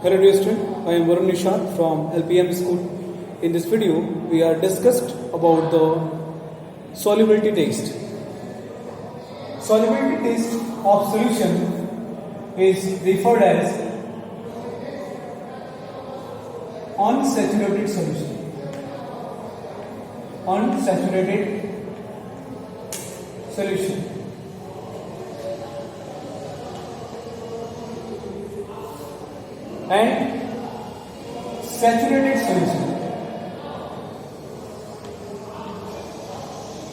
Hello dear student, I am Varun Nishad from LPM school. In this video, we are discussed about the solubility test. Solubility test of solution is referred as unsaturated solution. Unsaturated solution. And saturated solution.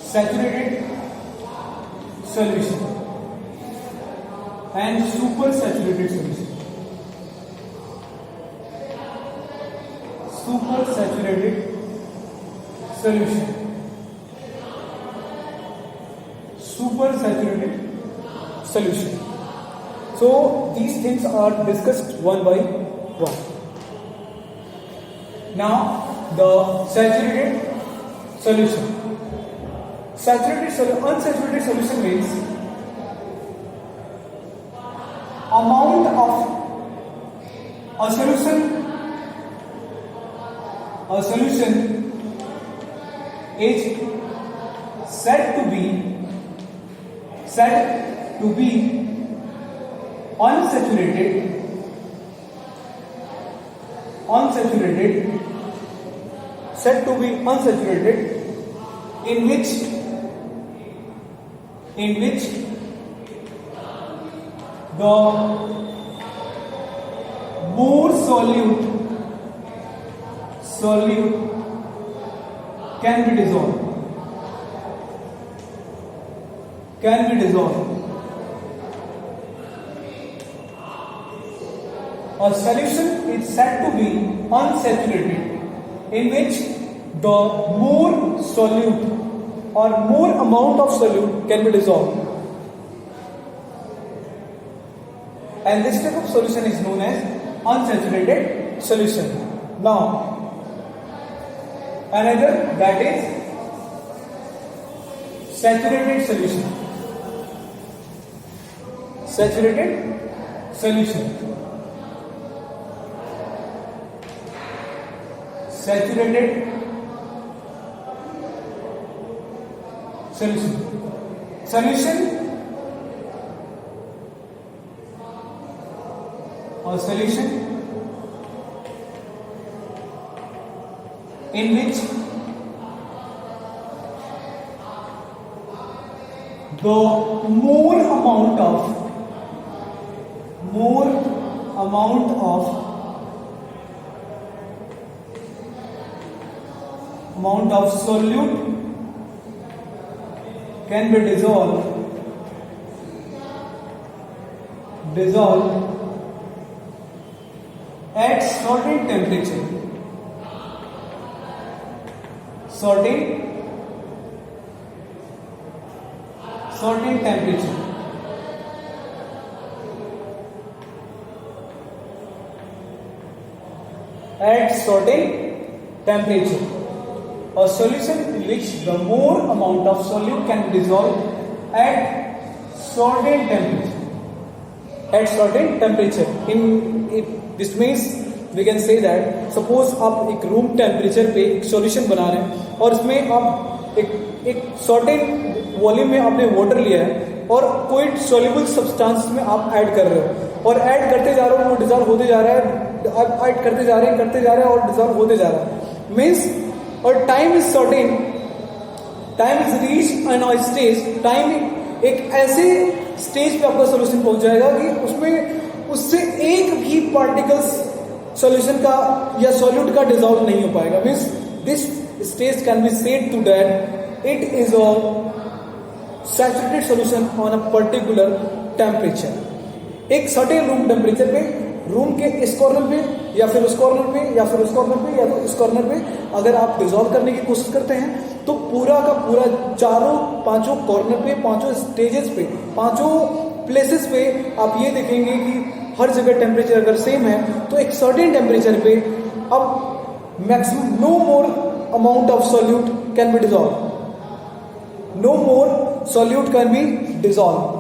Saturated solution and supersaturated solution. Supersaturated solution. Supersaturated solution. So these things are discussed one by one. Now the saturated solution. Unsaturated solution means amount of a solution is said to be unsaturated in which the more solute can be dissolved. A solution is said to be unsaturated in which the more solute or more amount of solute can be dissolved. And this type of solution is known as unsaturated solution. Now, another that is saturated solution. Saturated solution. Saturated solution. A solution in which the more amount of solute can be dissolved at certain temperature. Certain temperature. At certain temperature. A solution in which the more amount of solute can be dissolved at certain temperature. This means we can say that suppose आप एक room temperature पे एक solution बना रहे हैं और इसमें आप एक सर्टेन वॉल्यूम में आपने वाटर लिया है और कोई सॉल्युबल सब्सटेंस में आप ऐड कर रहे हो और ऐड करते जा रहे हो, वो डिसॉल्व होते जा रहा है, आप ऐड करते जा रहे हैं और डिसॉल्व होते जा रहा है. मीन्स और time is certain, time is reach an stage, time एक ऐसे स्टेज पे आपका सॉल्यूशन पहुंच जाएगा कि उसमें उससे एक भी पार्टिकल्स सॉल्यूशन का या सॉल्यूट का डिसॉल्व नहीं हो पाएगा. Means this stage can be said to that it is a saturated solution on a particular temperature. एक सर्टेन रूम टेम्परेचर पे, रूम के इस कॉर्नर पे या फिर उस कॉर्नर पे या फिर उस कॉर्नर पे या फिर उस कॉर्नर पे अगर आप डिसॉल्व करने की कोशिश करते हैं तो पूरा का पूरा पांचों कॉर्नर पे, पांचों स्टेजेस पे, पांचों प्लेसेस पे आप ये देखेंगे कि हर जगह टेम्परेचर अगर सेम है तो एक सर्टेन टेम्परेचर पे अब maximum no more amount of solute can be dissolve. No more solute can be dissolved.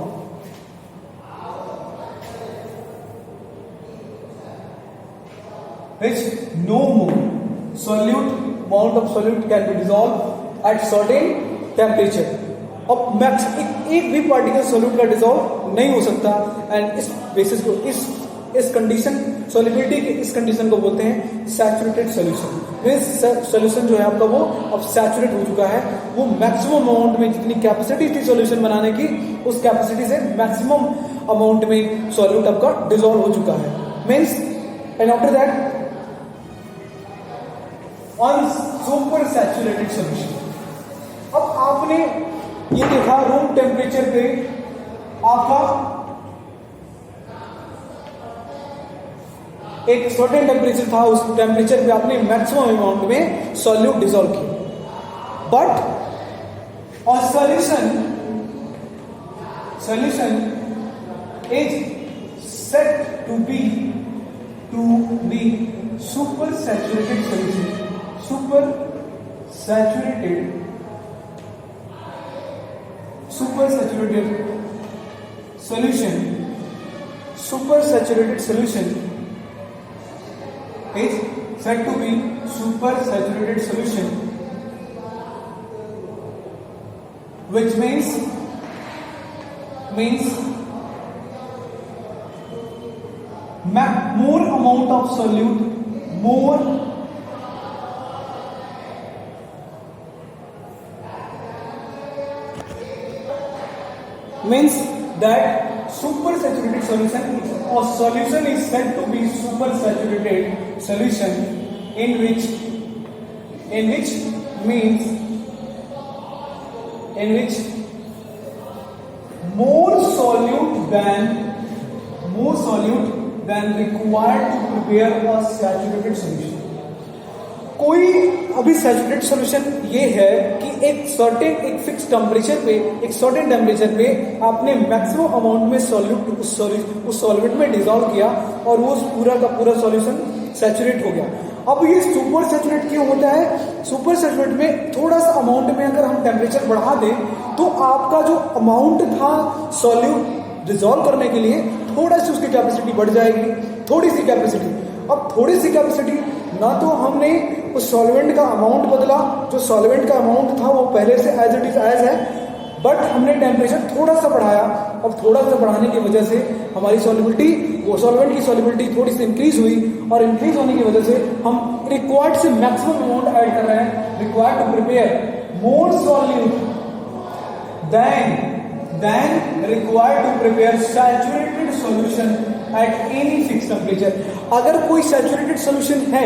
which no more solute amount of solute can be dissolved at certain temperature. अब max एक भी particle solute का dissolve नहीं हो सकता, and इस basis को इस कंडीशन सॉल्युबिलिटी के इस कंडीशन को बोलते हैं सैचुरेटेड सॉल्यूशन। मींस सॉल्यूशन जो है आपका वो अब सैचुरेट हो चुका है, वो मैक्सिमम अमाउंट में जितनी कैपेसिटी थी सॉल्यूशन बनाने की उस कैपेसिटी से मैक्सिमम अमाउंट में सॉल्यूट आपका डिजोल्व हो चुका है। Means and after that on super saturated solution. अब आपने ये देखा रूम टेम्परेचर पे आपका एक सर्टेन टेम्परेचर था, उस टेम्परेचर पे आपने मैक्सिमम अमाउंट में सॉल्यूट डिसॉल्व किया, बट और solution is set to be super saturated solution, super saturated solution is said to be super saturated solution, which means more amount of solute, means that super saturated solution or solution is said to be super saturated solution in which more solute than required to prepare a saturated solution. कोई अभी saturated solution ये है कि एक fix temperature पे, एक certain temperature पे आपने मैक्सिमम अमाउंट में सॉल्यूट उस सॉल्वेंट में डिसॉल्व किया और वो पूरा का पूरा सॉल्यूशन सैचुरेट हो गया। अब ये सुपर सैचुरेट क्यों होता है? सुपर सैचुरेट में थोड़ा सा अमाउंट में अगर हम टेम्परेचर बढ़ा दें तो आपका जो अमाउंट था सॉल्यूट डिसॉल्व करने के लिए थोड़ा सी उसकी कैपेसिटी बढ़ जाएगी, थोड़ी सी कैपेसिटी। अब थोड़ी सी कैपेसिटी, ना तो हमने उस सॉल्वेंट का अमाउंट बदला, जो सॉल्वेंट का अमाउंट था वो पहले से एज इट इज एज है, बट हमने टेम्परेचर थोड़ा सा बढ़ाया। अब थोड़ा सा बढ़ाने की वजह से हमारी सॉल्युबिलिटी, वो सॉल्वेंट की सॉल्युबिलिटी थोड़ी सी इंक्रीज हुई, और इंक्रीज होने की वजह से हम रिक्वायर्ड से मैक्सिमम अमाउंट ऐड कर रहे हैं, required to prepare more solute than required to prepare saturated solution at any fix temperature. अगर कोई सैचुरेटेड सॉल्यूशन है,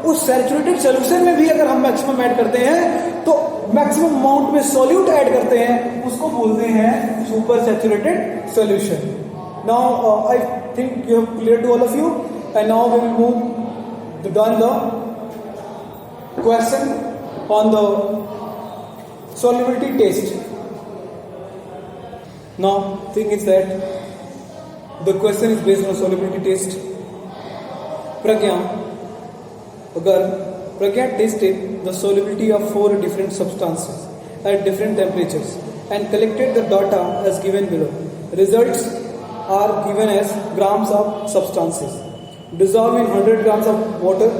उस सैचुरेटेड सॉल्यूशन में भी अगर हम मैक्सिमम ऐड करते हैं तो मैक्सिमम अमाउंट में सॉल्यूट ऐड करते हैं, उसको बोलते हैं super saturated solution. Now I think you have clear to all of you, and now we will move down the question on the solubility test. Now thing is that the question is based on solubility test. Pragya tested the solubility of 4 different substances at different temperatures and collected the data as given below. Results are given as grams of substances dissolved in 100 grams of water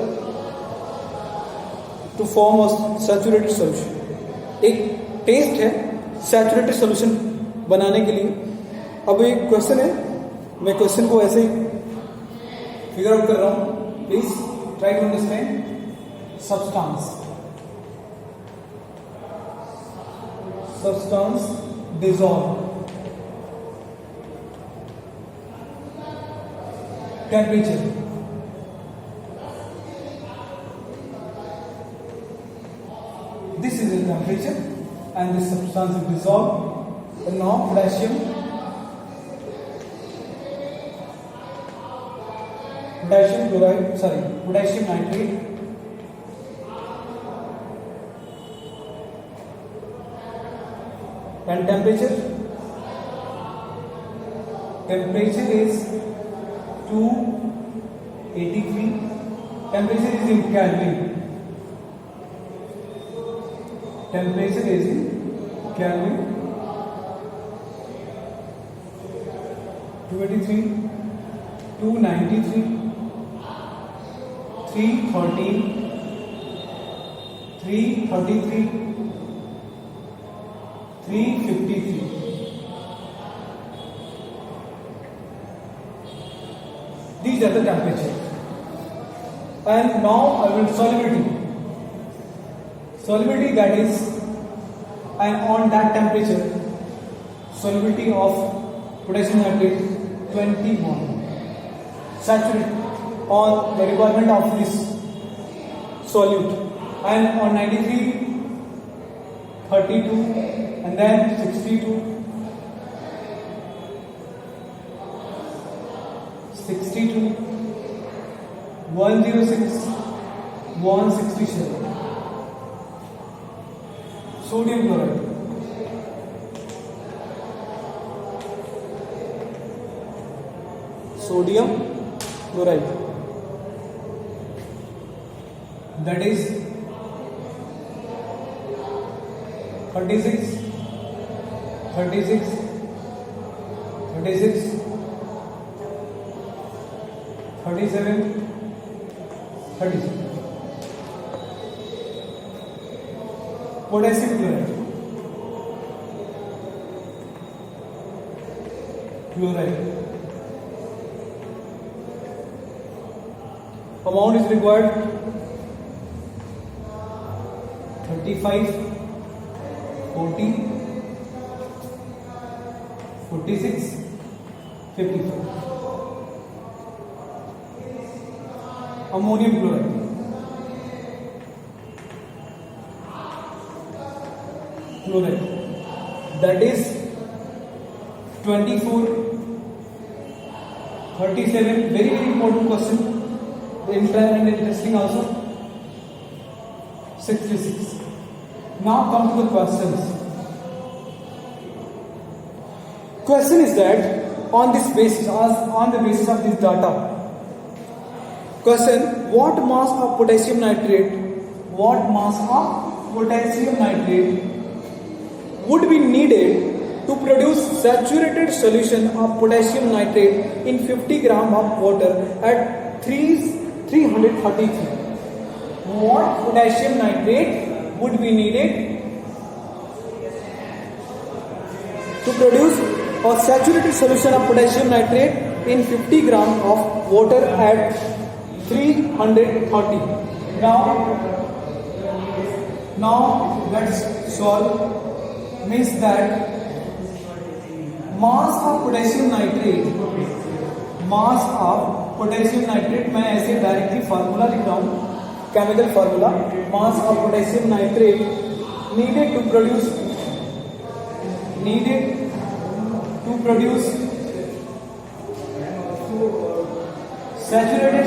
to form a saturated solution. एक test है saturated solution बनाने के लिए। अब एक question है, मैं question को ऐसे ही फिगर आउट कर रहा हूं, please try to understand. Substance dissolve, temperature, this is the temperature and this substance is dissolved. And now potassium nitrate, and temperature is 283. temperature is in Kelvin. Temperature is in Kelvin. 283, 293, 313, 333, 353. These are the temperature. And now I will solubility. Solubility, that is, and on that temperature, solubility of potassium nitrate 21. Saturate on the requirement of this solute, and on 93, 32, and then 62, 62, 106, 167. Sodium chloride. Sodium chloride, that is 36, 36, 36, 37, 37. Potassium chloride, chloride. Amount is required 35, 40, 46, 54. Ammonium chloride, chloride, that is 24, 37. Very important question, and interesting also. 66. Now come to the questions. Question is that on this basis, on the basis of this data, question: what mass of potassium nitrate? What mass of potassium nitrate would be needed to produce saturated solution of potassium nitrate in 50 gram of water at 333? What potassium nitrate would be needed to produce a saturated solution of potassium nitrate in 50 gram of water at 330? Now let's solve. Means that mass of potassium nitrate, मैं ऐसे directly formula लिख रहा हूं, chemical formula. Mass of potassium nitrate needed to produce saturated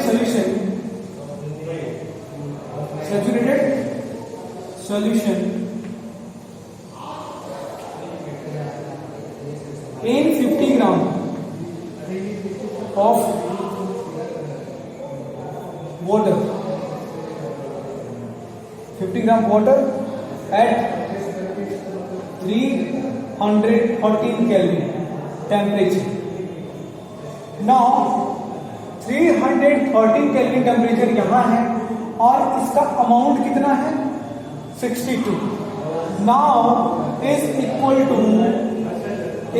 solution in 50 gram of water. 50 gram water at 314 Kelvin temperature. Now 313 Kelvin temperature यहां है और इसका amount कितना है 62. Now is equal to 62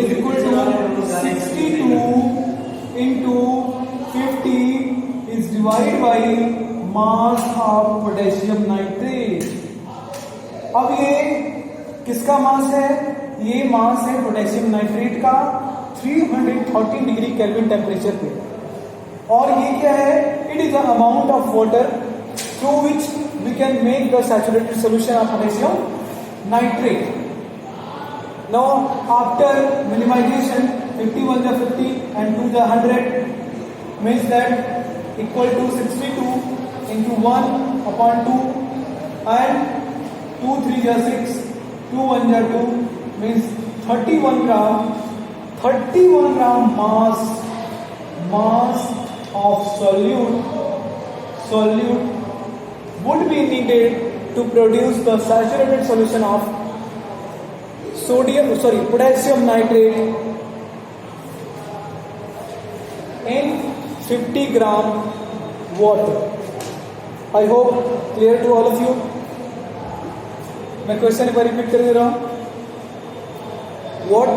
into 50 is divided by mass of potassium nitrate. अब ये किसका मास है? ये मास है पोटेशियम नाइट्रेट का 313 डिग्री केल्विन टेम्परेचर पे. और ये क्या है? It is the amount of water through which we can make the saturated solution of potassium nitrate. Now after minimization 51 the 50 and 2 the 100 means that equal to 62 into 1 upon 2 and 2 3 the 6, 2 1 the 2 means 31 gram mass of solute would be needed to produce the saturated solution of potassium nitrate in 50 gram water. I hope clear to all of you. मैं question एक बार repeat कर दे रहा हूं। What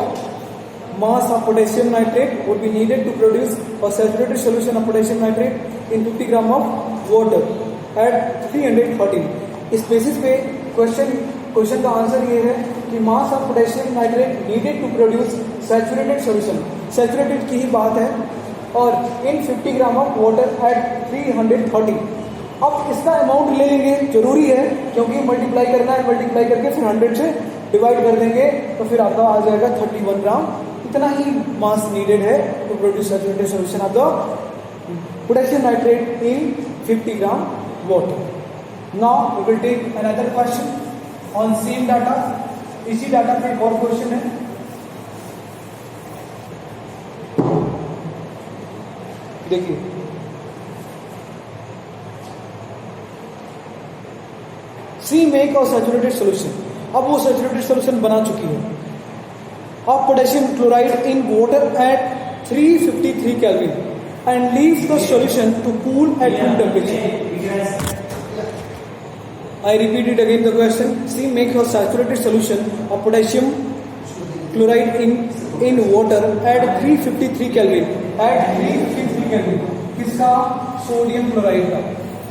mass of potassium nitrate would be needed to produce a saturated solution of potassium nitrate in 50 gram of water at 330। इस basis पे question का आंसर ये है कि mass of potassium nitrate needed to produce saturated solution, saturated की ही बात है, और in 50 gram of water at 330। अब इसका अमाउंट ले लेंगे, जरूरी है क्योंकि मल्टीप्लाई करना है, मल्टीप्लाई करके फिर 100 से डिवाइड कर देंगे तो फिर आपका आ जाएगा 31 ग्राम। इतना ही मास नीडेड है to produce saturated solution of the potassium nitrate in 50 gram water. Now we will take another question on same data. इसी डाटा पे एक और क्वेश्चन है। देखिए, सी मेक और सैचुरेटेड सॉल्यूशन। अब वो सैचुरेटेड सॉल्यूशन बना चुकी है of potassium chloride in water at 353 Kelvin and leaves the solution to cool at room temperature. I repeat it again the question. She makes a saturated solution of potassium chloride in water at 353 Kelvin. At 353 Kelvin. किसका? Sodium chloride का।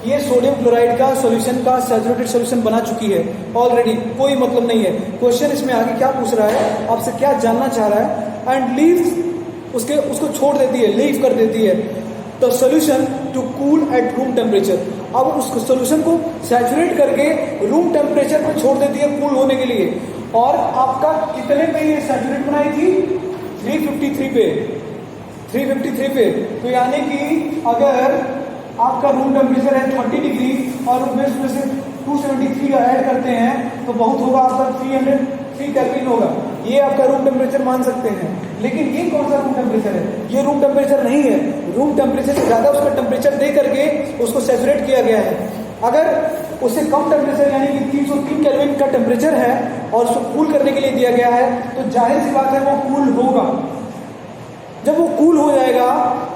ये sodium chloride का solution का saturated solution बना चुकी है already, कोई मतलब नहीं है। क्वेश्चन इसमें आगे क्या पूछ रहा है, आपसे क्या जानना चाह रहा है, एंड लीव्स उसको छोड़ देती है, लीव कर देती है the solution to cool at room temperature. अब उस सॉल्यूशन को सैचुरेट करके रूम टेम्परेचर पे छोड़ देती है कूल होने के लिए। और आपका कितने पे ये सैचुरेट बनाई थी? 353 पे, 353 पे। तो यानी कि अगर आपका रूम टेम्परेचर है 30 डिग्री और उसमें से 273 ऐड करते हैं तो बहुत होगा आपका 303 केल्विन होगा। ये आपका रूम टेम्परेचर मान सकते हैं। लेकिन ये कौन सा रूम टेम्परेचर है? ये रूम टेम्परेचर नहीं है। रूम टेम्परेचर से ज्यादा उसका टेम्परेचर दे करके उसको सैचुरेट किया गया है। अगर उससे कम टेम्परेचर यानी कि 303 केल्विन का टेम्परेचर है और उसको कूल करने के लिए दिया गया है तो जाहिर सी बात है वो कूल होगा। जब वो कूल हो जाएगा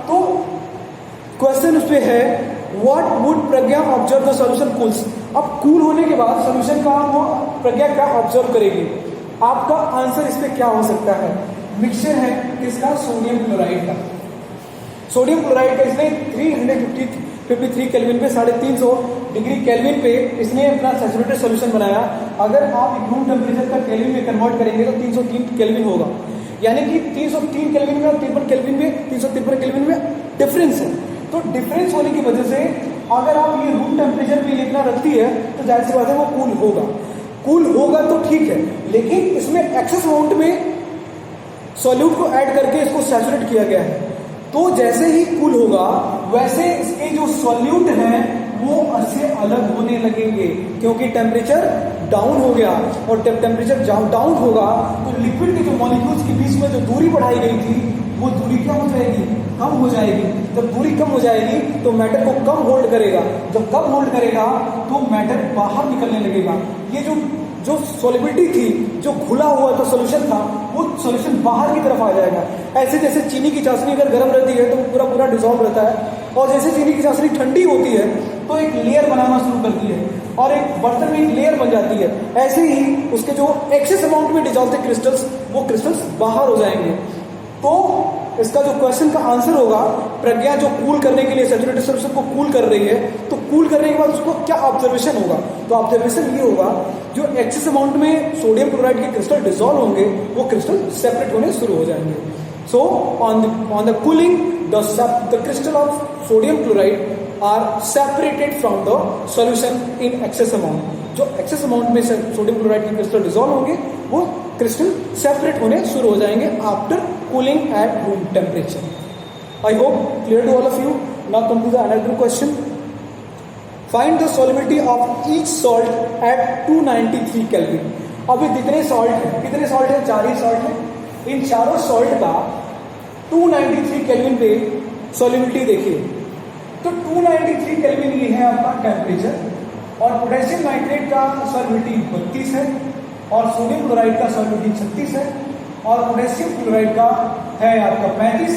तो क्वेश्चन उस पे है what would Pragya observe the solution cools. अब कूल होने के बाद सॉल्यूशन का वो प्रज्ञा क्या ऑब्जर्व करेगी? आपका आंसर इस पे क्या हो सकता है? मिक्सचर है किसका? सोडियम क्लोराइड का। सोडियम क्लोराइड का इसने 353 केल्विन पे 350 डिग्री केल्विन पे इसने अपना सैचुरेटेड सॉल्यूशन बनाया। अगर आप एक रूम टेम्परेचर का केल्विन में कन्वर्ट करेंगे तो 303 केल्विन होगा। यानी कि 303 केल्विन में और 53 केल्विन में 353 केल्विन में डिफरेंस है। तो डिफरेंस होने की वजह से अगर आप ये रूम टेम्परेचर पे इतना रखती है तो जाहिर सी बात है वो कूल होगा। कूल होगा तो ठीक है, लेकिन इसमें एक्सेस अमाउंट में सॉल्यूट को ऐड करके इसको सैचुरेट किया गया है। तो जैसे ही कूल होगा वैसे इसके जो सॉल्यूट हैं वो इससे अलग होने लगेंगे, क्योंकि टेम्परेचर डाउन हो गया और टेम्परेचर डाउन होगा तो लिक्विड के जो मॉलिक्यूल्स के बीच में जो दूरी बढ़ाई गई थी वो दूरी क्या हो जाएगी? कम हो जाएगी। जब दूरी कम हो जाएगी तो मैटर को कम होल्ड करेगा। जब कम होल्ड करेगा तो मैटर बाहर निकलने लगेगा। ये जो सॉलिबिलिटी थी, जो घुला हुआ तो सॉल्यूशन था, वो सॉल्यूशन बाहर की तरफ आ जाएगा। ऐसे जैसे चीनी की चाशनी अगर गर्म रहती है तो पूरा पूरा डिसॉल्व रहता है, और जैसे चीनी की चाशनी ठंडी होती है तो एक लेयर बनाना शुरू करती है और एक बर्तन में एक लेयर बन जाती है। ऐसे ही उसके जो एक्सेस अमाउंट में डिसॉल्व थे क्रिस्टल्स, वो क्रिस्टल्स बाहर हो जाएंगे। तो इसका जो क्वेश्चन का आंसर होगा, प्रज्ञा जो कूल करने के लिए सैचुरेटेड सॉल्यूशन को कूल कर रही है, तो कूल करने के बाद उसको क्या ऑब्जर्वेशन होगा? तो ऑब्जर्वेशन ये होगा जो एक्सेस अमाउंट में सोडियम क्लोराइड के क्रिस्टल डिसॉल्व होंगे वो क्रिस्टल सेपरेट होने शुरू हो जाएंगे। So on the cooling the crystal of sodium chloride are separated from the solution in excess amount. जो एक्सेस अमाउंट में सोडियम क्लोराइड के क्रिस्टल डिसॉल्व होंगे वो क्रिस्टल सेपरेट होने शुरू हो जाएंगे after cooling at room temperature. I hope clear to all of you. Now come to the another question. Find the solubility of each salt at 293 Kelvin. अभी कितने salt हैं? कितने सॉल्ट हैं? 4 ही सॉल्ट हैं। इन चारों सॉल्ट का 293 केल्विन पे solubility देखिए। तो 293 केल्विन ये है आपका टेम्परेचर, और पोटेशियम नाइट्रेट का सॉल्युबिलिटी 32 है, और सोडियम क्लोराइड का सॉल्युबिलिटी 36 है, और पोटेशियम क्लोराइड का है आपका 35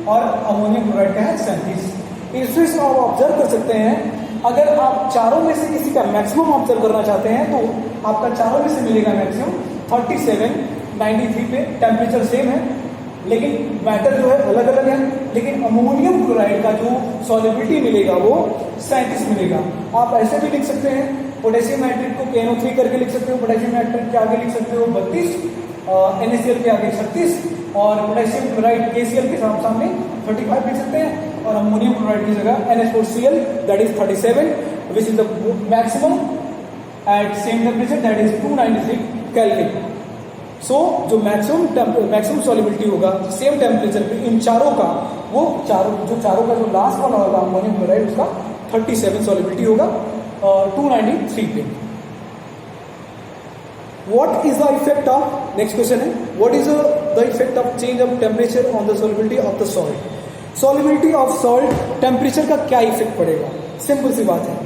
और अमोनियम क्लोराइड का है 37। इसमें आप ऑब्जर्व कर सकते हैं अगर आप चारों में से किसी का मैक्सिमम ऑब्जर्व करना चाहते हैं तो आपका चारों में से मिलेगा मैक्सिमम 37, 93 पे टेम्परेचर सेम है, लेकिन मैटर जो है अलग अलग है। लेकिन अमोनियम क्लोराइड का जो सॉल्युबिलिटी मिलेगा वो 37 मिलेगा। आप ऐसे भी लिख सकते हैं, पोटेशियम नाइट्रेट को KNO3 करके लिख सकते हो, पोटेशियम नाइट्रेट के आगे लिख सकते हो 32, NaCl के आगे 36 और पोटेशियम क्लोराइड KCl के सामने 35 लिख सकते हैं, और अमोनियम क्लोराइड की जगह NH4Cl that is 37 which is the maximum at same temperature that is 293 kelvin. So जो मैक्सिमम सॉल्युबिलिटी होगा सेम टेम्परेचर पे इन चारों का, वो चारों का जो लास्ट वाला होगा अमोनियम क्लोराइड उसका 37 सॉल्युबिलिटी होगा 293 पे। What is the effect of, next question है, what is the effect of change of temperature on the solubility of the salt? Solubility of salt temperature का क्या इफेक्ट पड़ेगा? सिंपल सी बात है।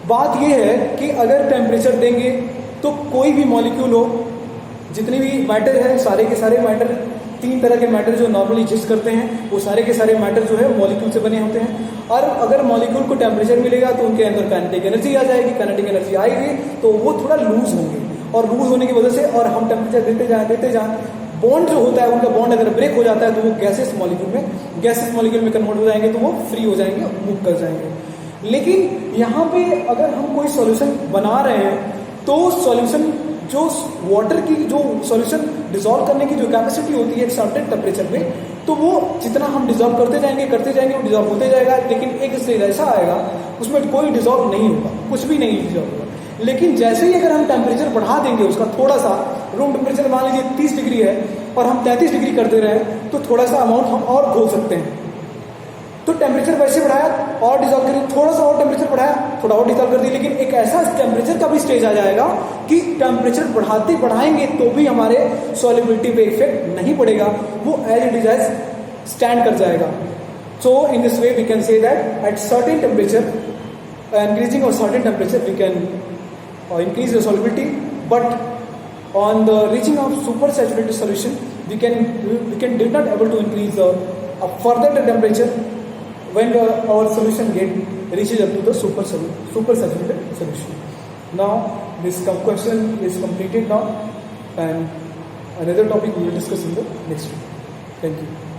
बात यह है कि अगर टेम्परेचर देंगे तो कोई भी मॉलिक्यूल हो, जितने भी मैटर है सारे के सारे मैटर, 3 तरह के मैटर जो नॉर्मली एग्जिस्ट करते हैं वो सारे के सारे मैटर जो है मॉलिक्यूल से बने होते हैं। और अगर मॉलिक्यूल को टेम्परेचर मिलेगा तो उनके अंदर काइनेटिक एनर्जी आ जाएगी, काइनेटिक एनर्जी आएगी तो वो थोड़ा लूज होंगे, और लूज होने की वजह से और हम टेम्परेचर देते जाएं बॉन्ड जो होता है उनका बॉन्ड अगर ब्रेक हो जाता है तो वो गैसेस मॉलिक्यूल में कन्वर्ट हो जाएंगे, तो वो फ्री हो जाएंगे, मूव कर जाएंगे। लेकिन यहाँ पे अगर हम कोई सॉल्यूशन बना रहे हैं तो सॉल्यूशन जो वाटर की जो सॉल्यूशन डिसॉल्व करने की जो कैपेसिटी होती है एक सर्टेन टेम्परेचर पे, तो वो जितना हम डिसॉल्व करते जाएंगे वो डिसॉल्व होते जाएगा। लेकिन एक स्टेज ऐसा आएगा उसमें कोई डिसॉल्व नहीं होगा, कुछ भी नहीं डिसॉल्व होगा। लेकिन जैसे ही अगर हम टेम्परेचर बढ़ा देंगे उसका थोड़ा सा, रूम टेम्परेचर मान लीजिए 30 डिग्री है और हम 33 डिग्री कर दे रहे हैं, तो थोड़ा सा अमाउंट हम और घोल सकते हैं। तो टेम्परेचर वैसे बढ़ाया और डिसॉल्व करिए, थोड़ा सा और टेम्परेचर बढ़ाया, थोड़ा और डिसॉल्व कर दिया। लेकिन एक ऐसा टेम्परेचर का भी स्टेज आ जाएगा कि टेम्परेचर बढ़ाएंगे तो भी हमारे सॉल्युबिलिटी पे इफेक्ट नहीं पड़ेगा, वो as it is as stand कर जाएगा। So in this way we can say that at certain temperature, increasing और certain temperature we can increase the solubility, but on the reaching of super saturated solution we can did not able to increase a further the temperature when our solution reaches up to the super saturated solution. Now this question is completed now, and another topic we will discuss in the next week. Thank you.